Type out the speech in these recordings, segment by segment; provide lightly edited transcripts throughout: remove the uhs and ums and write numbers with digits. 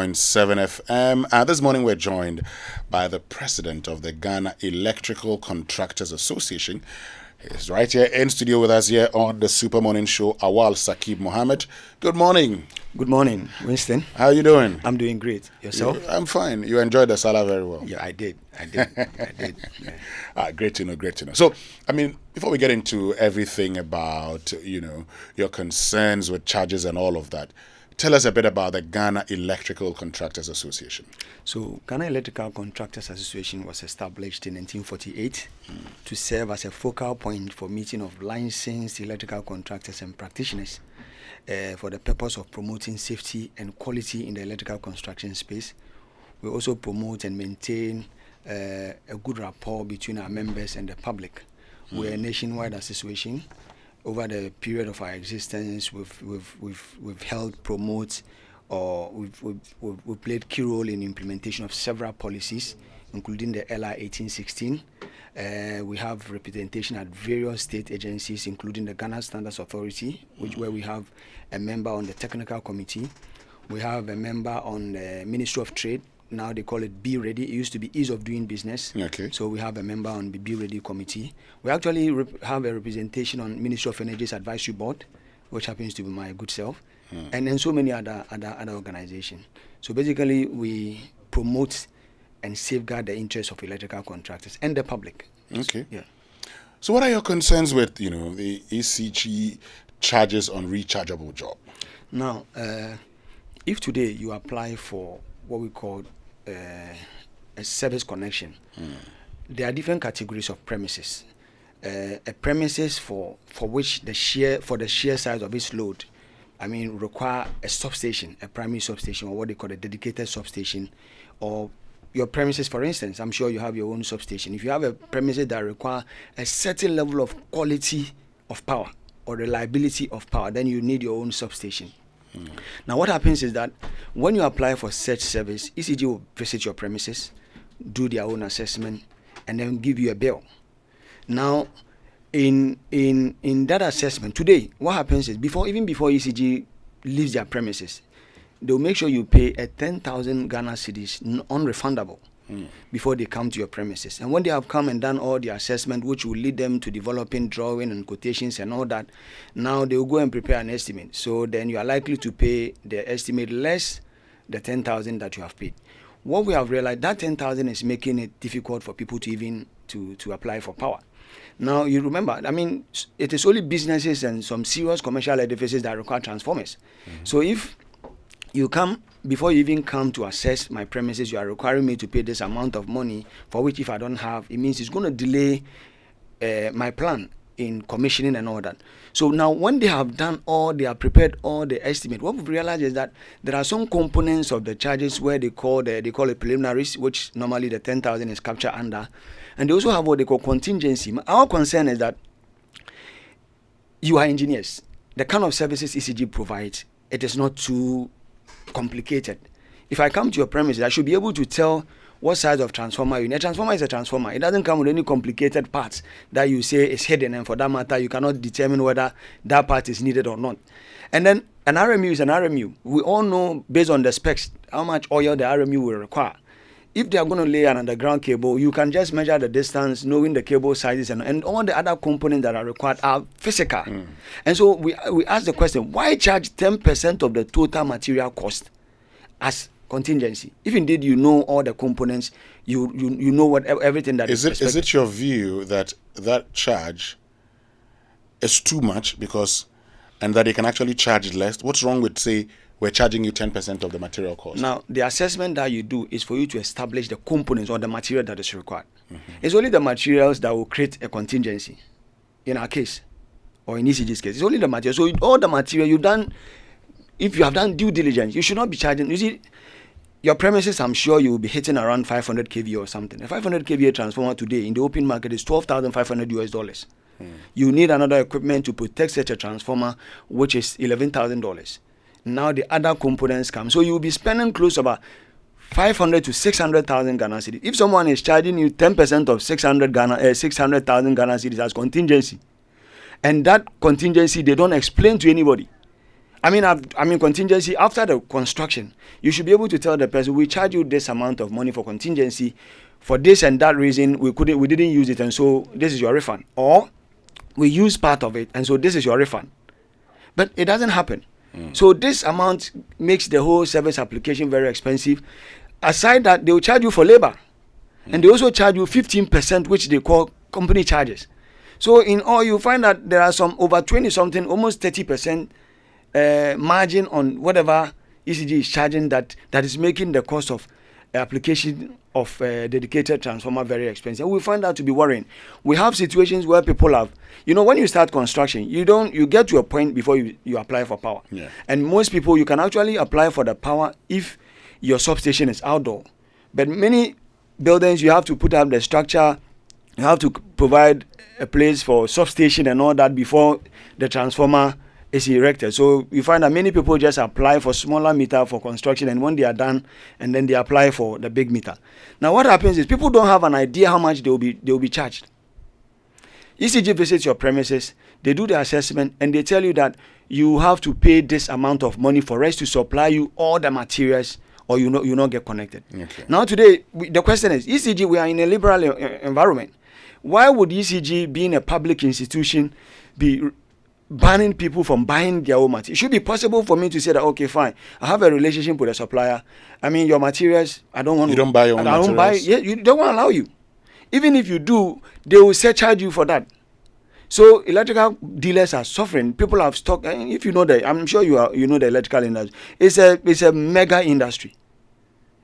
7 FM. This morning we're joined by the president of the Ghana Electrical Contractors Association. He's right here in studio with us here on the Super Morning Show, Awal Sakib Mohammed. Good morning. Good morning, Winston. How are you doing? I'm doing great. Yourself? I'm fine. You enjoyed the Salah very well. Yeah, I did. I did. Yeah. Great to know. So, before we get into everything about, your concerns with charges and all of that, tell us a bit about the Ghana Electrical Contractors Association. So, Ghana Electrical Contractors Association was established in 1948 to serve as a focal point for meeting of licensed electrical contractors and practitioners for the purpose of promoting safety and quality in the electrical construction space. We also promote and maintain a good rapport between our members and the public. We're a nationwide association. Over the period of our existence, we've helped promote, or we've played key role in implementation of several policies, including the LR 1816. We have representation at various state agencies, including the Ghana Standards Authority, where we have a member on the technical committee. We have a member on the Ministry of Trade. Now they call it Be Ready. It used to be Ease of Doing Business. Okay. So we have a member on the Be Ready committee. We actually have a representation on Ministry of Energy's Advisory Board, which happens to be my good self, and then so many other organizations. So basically, we promote and safeguard the interests of electrical contractors and the public. Okay. Yeah. So what are your concerns with, the ECG charges on rechargeable job? Now, if today you apply for what we call a service connection, there are different categories of premises. A premises for which the sheer size of its load, require a substation, a primary substation, or what they call a dedicated substation, or your premises, for instance, I'm sure you have your own substation. If you have a premises that require a certain level of quality of power or reliability of power, then you need your own substation. Now, what happens is that when you apply for such service, ECG will visit your premises, do their own assessment, and then give you a bill. Now, in that assessment today, what happens is even before ECG leaves their premises, they'll make sure you pay a 10,000 Ghana cedis unrefundable before they come to your premises. And when they have come and done all the assessment, which will lead them to developing drawing and quotations and all that, now they will go and prepare an estimate. So then you are likely to pay the estimate less the 10,000 that you have paid. What we have realized, that 10,000 is making it difficult for people to even to apply for power. Now, you remember, it is only businesses and some serious commercial edifices that require transformers. So if you come, before you even come to assess my premises, you are requiring me to pay this amount of money, for which if I don't have, it means it's going to delay my plan in commissioning and all that. So now when they have prepared all the estimate, what we've realized is that there are some components of the charges where they call it preliminaries, which normally the 10,000 is captured under. And they also have what they call contingency. Our concern is that you are engineers. The kind of services ECG provides, it is not too complicated. If I come to your premises, I should be able to tell what size of transformer you need. A transformer is a transformer. It doesn't come with any complicated parts that you say is hidden, and for that matter, you cannot determine whether that part is needed or not. And then an RMU is an RMU. We all know, based on the specs, how much oil the RMU will require. If they are going to lay an underground cable, you can just measure the distance, knowing the cable sizes, and all the other components that are required are physical. And so we ask the question, why charge 10% of the total material cost as contingency? If indeed you know all the components, you know what everything that is. Is it your view that charge is too much and that they can actually charge less? What's wrong with, say, we're charging you 10% of the material cost? Now, the assessment that you do is for you to establish the components or the material that is required. It's only the materials that will create a contingency in our case, or in ECG's case. It's only the material. So all the material you've done, if you have done due diligence, you should not be charging. You see, your premises, I'm sure you will be hitting around 500 kVA or something. A 500 kVA transformer today in the open market is $12,500 US. You need another equipment to protect such a transformer, which is $11,000. Now the other components come. So you will be spending close to about 500 to 600,000 Ghana cedis. If someone is charging you 10% of 600,000 Ghana cedis as contingency, and that contingency they don't explain to anybody, I mean contingency after the construction. You should be able to tell the person, we charge you this amount of money for contingency, for this and that reason we didn't use it, and so this is your refund. Or we use part of it, and so this is your refund. But it doesn't happen. So this amount makes the whole service application very expensive. Aside that, they will charge you for labor, and they also charge you 15%, which they call company charges. So in all, you find that there are some over 20 something, almost 30% margin on whatever ECG is charging, that is making the cost of application of dedicated transformer very expensive. We find that to be worrying. We have situations where people have, when you start construction, you get to a point before you apply for power. Yeah. And most people, you can actually apply for the power if your substation is outdoor. But many buildings, you have to put up the structure, you have to provide a place for substation and all that before the transformer is erected. So you find that many people just apply for smaller meter for construction, and when they are done, and then they apply for the big meter. Now what happens is people don't have an idea how much they will be charged. ECG visits your premises, they do the assessment, and they tell you that you have to pay this amount of money for us to supply you all the materials, or you not get connected. Okay. Now today, the question is, ECG, we are in a liberal environment. Why would ECG, being a public institution, be banning people from buying their own materials? It should be possible for me to say that, okay, fine, I have a relationship with a supplier. I mean, your materials, I don't want. You don't buy your own materials? I don't buy. Yeah, you don't want to allow you. Even if you do, they will surcharge you for that. So electrical dealers are suffering. People have stock. If you know that, I'm sure you know the electrical industry. It's a mega industry.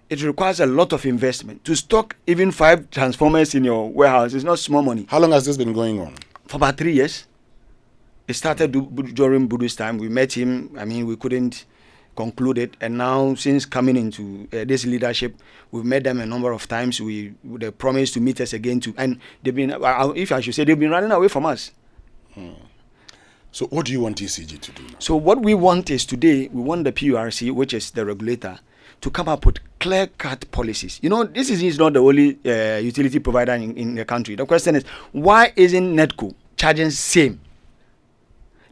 It requires a lot of investment to stock even 5 transformers in your warehouse. It's not small money. How long has this been going on? For about 3 years. It started during Budu's time. We met him. I mean, we couldn't conclude it. And now, since coming into this leadership, we've met them a number of times. They promised to meet us again and they've been, if I should say, they've been running away from us. So what do you want ECG to do now? So what we want is, today, we want the PURC, which is the regulator, to come up with clear-cut policies. This is not the only utility provider in the country. The question is, why isn't NEDCO charging same?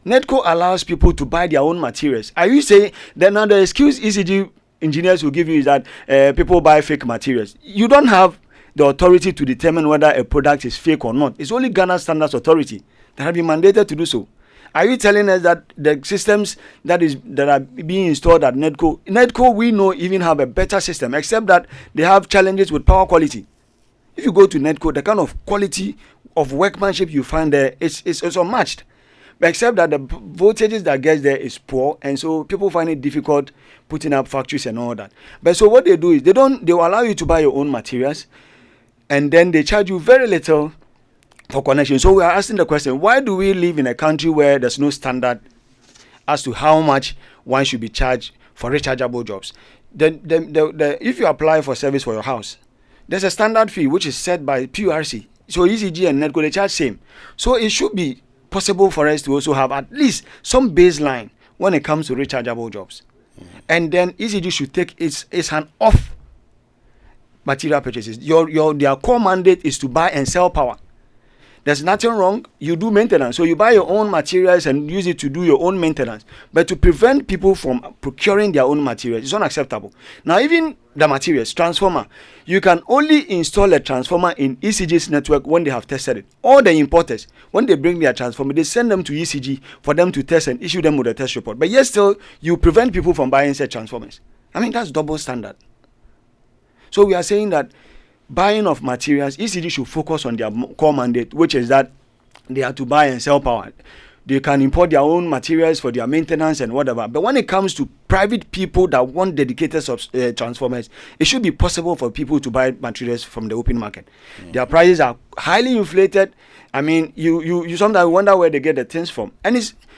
NEDCO allows people to buy their own materials. Are you saying that now the excuse ECG engineers will give you is that people buy fake materials? You don't have the authority to determine whether a product is fake or not. It's only Ghana Standards Authority that have been mandated to do so. Are you telling us that the systems that are being installed at NEDCO, we know, even have a better system, except that they have challenges with power quality? If you go to NEDCO, the kind of quality of workmanship you find there is unmatched. Except that the voltages that gets there is poor, and so people find it difficult putting up factories and all that. But so what they do is they will allow you to buy your own materials, and then they charge you very little for connection. So we are asking the question, why do we live in a country where there's no standard as to how much one should be charged for rechargeable jobs? If you apply for service for your house, there's a standard fee which is set by PURC. So ECG and NEDCO, they charge same. So it should be possible for us to also have at least some baseline when it comes to rechargeable jobs. And then ECG should take its hand off material purchases. Their core mandate is to buy and sell power. There's nothing wrong. You do maintenance. So you buy your own materials and use it to do your own maintenance. But to prevent people from procuring their own materials is unacceptable. Now, even the materials, transformer, you can only install a transformer in ECG's network when they have tested it. All the importers, when they bring their transformer, they send them to ECG for them to test and issue them with a test report. But yet still, you prevent people from buying such transformers. I mean, that's double standard. So we are saying that buying of materials, ECG should focus on their core mandate, which is that they have to buy and sell power. They can import their own materials for their maintenance and whatever. But when it comes to private people that want dedicated transformers, it should be possible for people to buy materials from the open market. Their prices are highly inflated. I mean, you sometimes wonder where they get the things from. And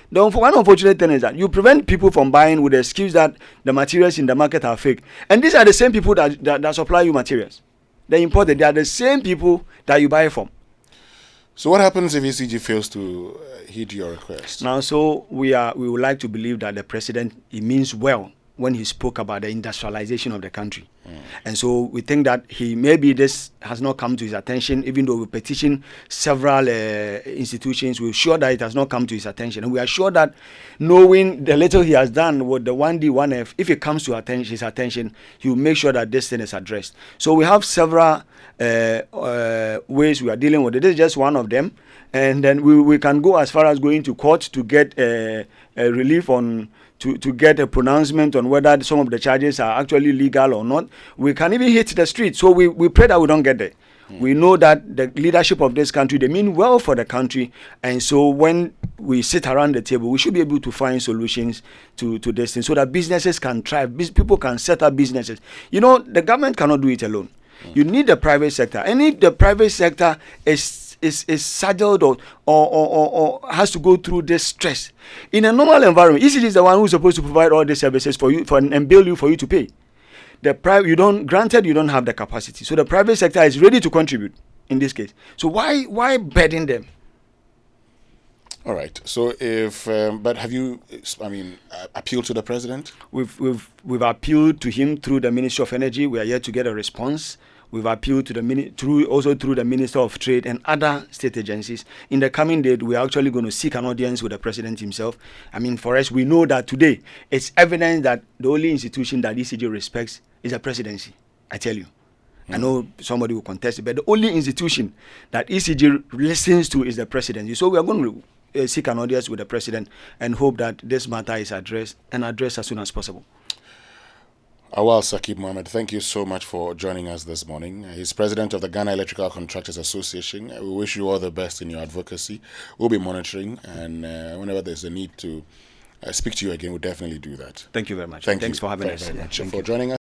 one unfortunate thing is that you prevent people from buying with the excuse that the materials in the market are fake. And these are the same people that supply you materials. They imported. They are the same people that you buy from. So what happens if ECG fails to heed your request? Now, so we would like to believe that the president, he means well when he spoke about the industrialization of the country. And so we think that maybe this has not come to his attention, even though we petitioned several institutions. We're sure that it has not come to his attention. And we are sure that knowing the little he has done with the 1D, 1F, if it comes to his attention, he will make sure that this thing is addressed. So we have several ways we are dealing with it. This is just one of them. And then we can go as far as going to court to get a relief on, to get a pronouncement on whether some of the charges are actually legal or not. We can even hit the street. So we pray that we don't get there. We know that the leadership of this country, they mean well for the country. And so when we sit around the table, we should be able to find solutions to this thing so that businesses can thrive. People can set up businesses. You know, the government cannot do it alone. You need the private sector. And if the private sector is saddled or has to go through this stress in a normal environment, ECG is the one who's supposed to provide all these services for you and bill you for you to pay. You don't have the capacity, so the private sector is ready to contribute in this case. So why burden them? All right. So but have you, appealed to the president? We've appealed to him through the Ministry of Energy. We are yet to get a response. We've appealed to through the Minister of Trade and other state agencies. In the coming day, we are actually going to seek an audience with the president himself. For us, we know that today it's evident that the only institution that ECG respects is the presidency. I tell you. I know somebody will contest it, but the only institution that ECG listens to is the presidency. So we are going to seek an audience with the president and hope that this matter is addressed as soon as possible. Awal Sakib Mohammed, thank you so much for joining us this morning. He's president of the Ghana Electrical Contractors Association. We wish you all the best in your advocacy. We'll be monitoring, and whenever there's a need to speak to you again, we'll definitely do that. Thank you very much. Thanks for having us. Very much for joining us.